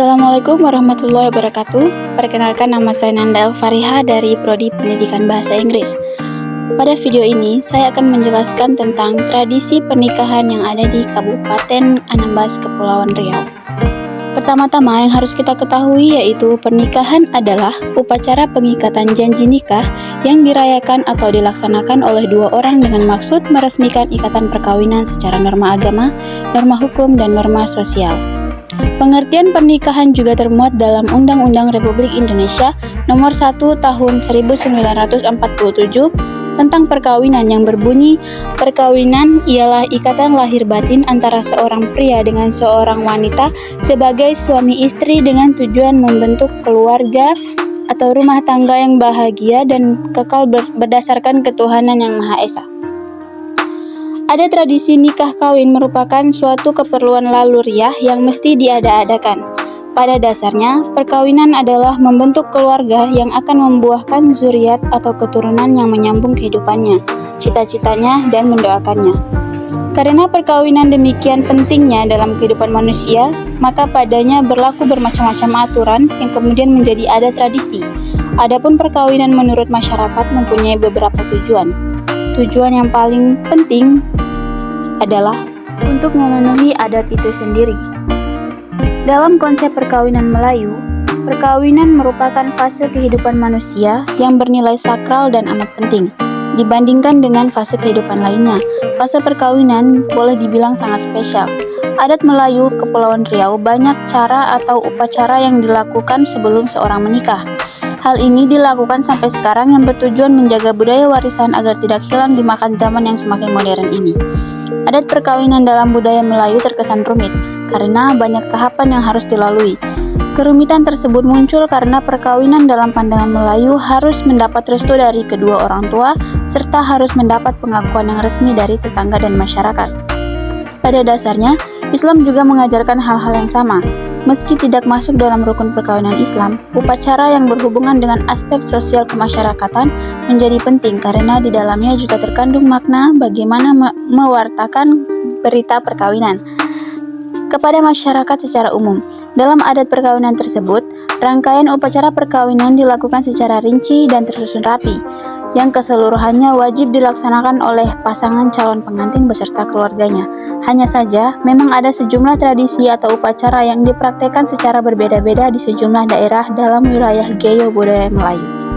Assalamualaikum warahmatullahi wabarakatuh. Perkenalkan, nama saya Nanda Elfariha dari Prodi Pendidikan Bahasa Inggris. Pada video ini, saya akan menjelaskan tentang tradisi pernikahan yang ada di Kabupaten Anambas, Kepulauan Riau. Pertama-tama yang harus kita ketahui yaitu pernikahan adalah upacara pengikatan janji nikah yang dirayakan atau dilaksanakan oleh dua orang dengan maksud meresmikan ikatan perkawinan secara norma agama, norma hukum, dan norma sosial. Pengertian pernikahan juga termuat dalam Undang-Undang Republik Indonesia Nomor 1 Tahun 1947 tentang perkawinan yang berbunyi, perkawinan ialah ikatan lahir batin antara seorang pria dengan seorang wanita sebagai suami istri dengan tujuan membentuk keluarga atau rumah tangga yang bahagia dan kekal berdasarkan ketuhanan yang Maha Esa. Ada tradisi nikah kawin merupakan suatu keperluan laluriah yang mesti diada-adakan. Pada dasarnya, perkawinan adalah membentuk keluarga yang akan membuahkan zuriat atau keturunan yang menyambung kehidupannya, cita-citanya, dan mendoakannya. Karena perkawinan demikian pentingnya dalam kehidupan manusia, maka padanya berlaku bermacam-macam aturan yang kemudian menjadi adat tradisi. Adapun perkawinan menurut masyarakat mempunyai beberapa tujuan. Tujuan yang paling penting adalah untuk memenuhi adat itu sendiri. Dalam konsep perkawinan Melayu, perkawinan merupakan fase kehidupan manusia yang bernilai sakral dan amat penting dibandingkan dengan fase kehidupan lainnya. Fase perkawinan boleh dibilang sangat spesial. Adat Melayu Kepulauan Riau banyak cara atau upacara yang dilakukan sebelum seorang menikah. Hal ini dilakukan sampai sekarang yang bertujuan menjaga budaya warisan agar tidak hilang dimakan zaman yang semakin modern ini. Adat perkawinan dalam budaya Melayu terkesan rumit karena banyak tahapan yang harus dilalui. Kerumitan tersebut muncul karena perkawinan dalam pandangan Melayu harus mendapat restu dari kedua orang tua serta harus mendapat pengakuan yang resmi dari tetangga dan masyarakat. Pada dasarnya, Islam juga mengajarkan hal-hal yang sama. Meski tidak masuk dalam rukun perkawinan Islam, upacara yang berhubungan dengan aspek sosial kemasyarakatan menjadi penting karena di dalamnya juga terkandung makna bagaimana mewartakan berita perkawinan kepada masyarakat secara umum. Dalam adat perkawinan tersebut, rangkaian upacara perkawinan dilakukan secara rinci dan tersusun rapi, yang keseluruhannya wajib dilaksanakan oleh pasangan calon pengantin beserta keluarganya. Hanya saja, memang ada sejumlah tradisi atau upacara yang dipraktekkan secara berbeda-beda di sejumlah daerah dalam wilayah geo budaya Melayu.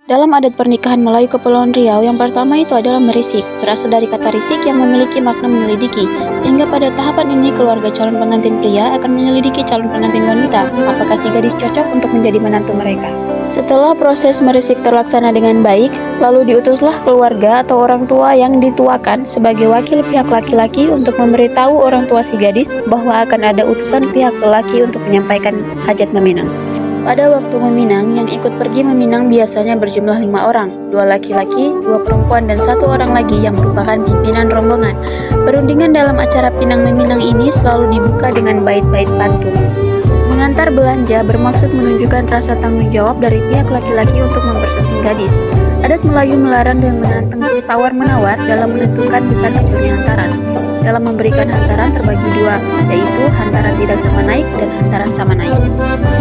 Dalam adat pernikahan Melayu Kepulauan Riau, yang pertama itu adalah merisik. Berasal dari kata risik yang memiliki makna menyelidiki, sehingga pada tahapan ini keluarga calon pengantin pria akan menyelidiki calon pengantin wanita, apakah si gadis cocok untuk menjadi menantu mereka. Setelah proses merisik terlaksana dengan baik, lalu diutuslah keluarga atau orang tua yang dituakan sebagai wakil pihak laki-laki untuk memberitahu orang tua si gadis bahwa akan ada utusan pihak lelaki untuk menyampaikan hajat meminang. Pada waktu meminang, yang ikut pergi meminang biasanya berjumlah 5 orang, 2 laki-laki, 2 perempuan, dan 1 orang lagi yang merupakan pimpinan rombongan. Perundingan dalam acara pinang meminang ini selalu dibuka dengan bait-bait pantun. Mengantar belanja bermaksud menunjukkan rasa tanggung jawab dari pihak laki-laki untuk mempersunting gadis. Adat Melayu melarang dan menantang tawar-menawar dalam menentukan besar kecilnya hantaran. Dalam memberikan hantaran terbagi 2, yaitu hantaran tidak sama naik dan hantaran sama naik.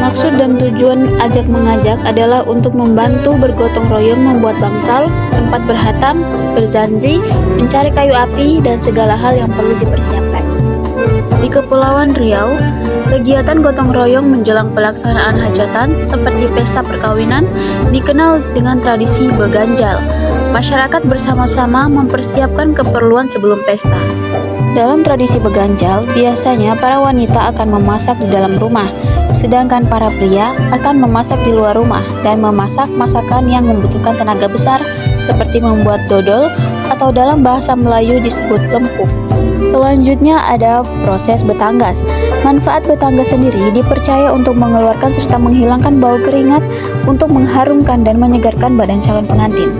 Maksud dan tujuan ajak mengajak adalah untuk membantu bergotong royong membuat bangsal, tempat berhatam, berzanji, mencari kayu api, dan segala hal yang perlu dipersiapkan. Di Kepulauan Riau, kegiatan gotong royong menjelang pelaksanaan hajatan seperti pesta perkawinan dikenal dengan tradisi beganjal. Masyarakat bersama-sama mempersiapkan keperluan sebelum pesta. Dalam tradisi beganjal, biasanya para wanita akan memasak di dalam rumah, sedangkan para pria akan memasak di luar rumah dan memasak masakan yang membutuhkan tenaga besar seperti membuat dodol atau dalam bahasa Melayu disebut lempuk. Selanjutnya ada proses betanggas. Manfaat betanggas sendiri dipercaya untuk mengeluarkan serta menghilangkan bau keringat untuk mengharumkan dan menyegarkan badan calon pengantin.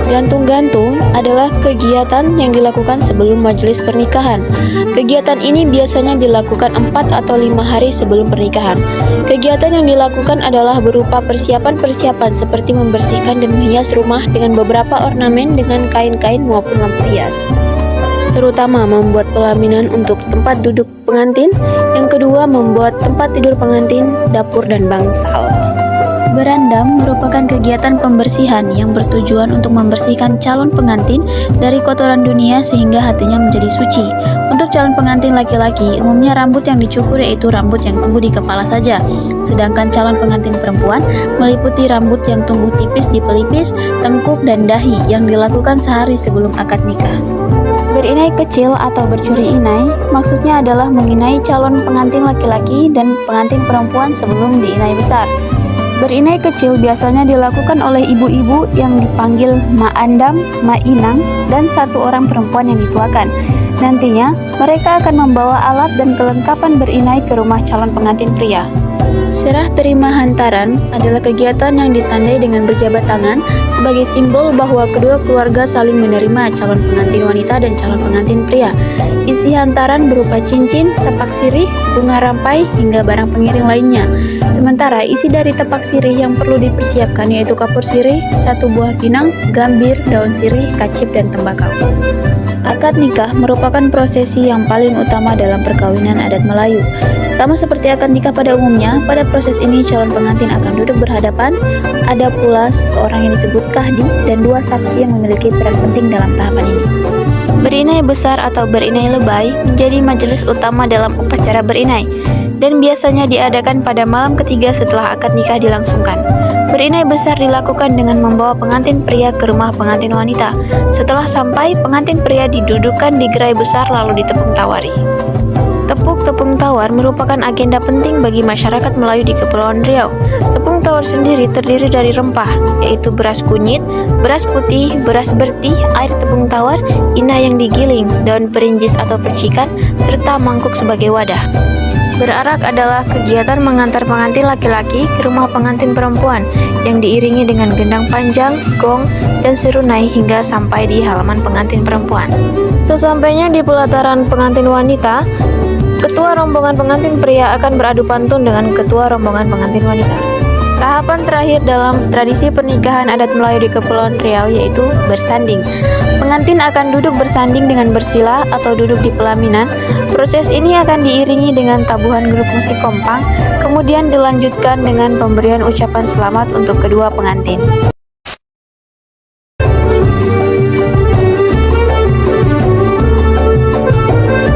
Gantung-gantung adalah kegiatan yang dilakukan sebelum majelis pernikahan. Kegiatan ini biasanya dilakukan 4 atau 5 hari sebelum pernikahan. Kegiatan yang dilakukan adalah berupa persiapan-persiapan seperti membersihkan dan menghias rumah dengan beberapa ornamen dengan kain-kain maupun lampu hias. Terutama membuat pelaminan untuk tempat duduk pengantin. Yang kedua, membuat tempat tidur pengantin, dapur, dan bangsal. Berandam merupakan kegiatan pembersihan yang bertujuan untuk membersihkan calon pengantin dari kotoran dunia sehingga hatinya menjadi suci. Untuk calon pengantin laki-laki, umumnya rambut yang dicukur yaitu rambut yang tumbuh di kepala saja. Sedangkan calon pengantin perempuan meliputi rambut yang tumbuh tipis di pelipis, tengkuk, dan dahi yang dilakukan sehari sebelum akad nikah. Berinai kecil atau bercuri inai maksudnya adalah menginai calon pengantin laki-laki dan pengantin perempuan sebelum diinai besar. Berinai kecil biasanya dilakukan oleh ibu-ibu yang dipanggil Ma'andam, Ma'inang, dan satu orang perempuan yang dituakan. Nantinya, mereka akan membawa alat dan kelengkapan berinai ke rumah calon pengantin pria. Serah terima hantaran adalah kegiatan yang ditandai dengan berjabat tangan sebagai simbol bahwa kedua keluarga saling menerima calon pengantin wanita dan calon pengantin pria. Isi hantaran berupa cincin, tepak sirih, bunga rampai, hingga barang pengiring lainnya. Sementara isi dari tepak sirih yang perlu dipersiapkan yaitu kapur sirih, 1 buah pinang, gambir, daun sirih, kacip, dan tembakau. Akad nikah merupakan prosesi yang paling utama dalam perkawinan adat Melayu. Sama seperti akad nikah pada umumnya, pada proses ini calon pengantin akan duduk berhadapan. Ada pula seseorang yang disebut kahdi dan 2 saksi yang memiliki peran penting dalam tahapan ini. Berinai besar atau berinai lebay menjadi majelis utama dalam upacara berinai dan biasanya diadakan pada malam ketiga setelah akad nikah dilangsungkan. Berinai besar dilakukan dengan membawa pengantin pria ke rumah pengantin wanita. Setelah sampai, pengantin pria didudukkan di gerai besar lalu ditepung tawari. Tepung tawar merupakan agenda penting bagi masyarakat Melayu di Kepulauan Riau. Tepung tawar sendiri terdiri dari rempah, yaitu beras kunyit, beras putih, beras bertih, air tepung tawar, inai yang digiling, daun perinjis atau percikan, serta mangkuk sebagai wadah. Berarak adalah kegiatan mengantar pengantin laki-laki ke rumah pengantin perempuan yang diiringi dengan gendang panjang, gong, dan serunai hingga sampai di halaman pengantin perempuan. Sesampainya di pelataran pengantin wanita, ketua rombongan pengantin pria akan beradu pantun dengan ketua rombongan pengantin wanita. Tahapan terakhir dalam tradisi pernikahan adat Melayu di Kepulauan Riau yaitu bersanding. Pengantin akan duduk bersanding dengan bersila atau duduk di pelaminan. Proses ini akan diiringi dengan tabuhan grup musik kompang, kemudian dilanjutkan dengan pemberian ucapan selamat untuk kedua pengantin.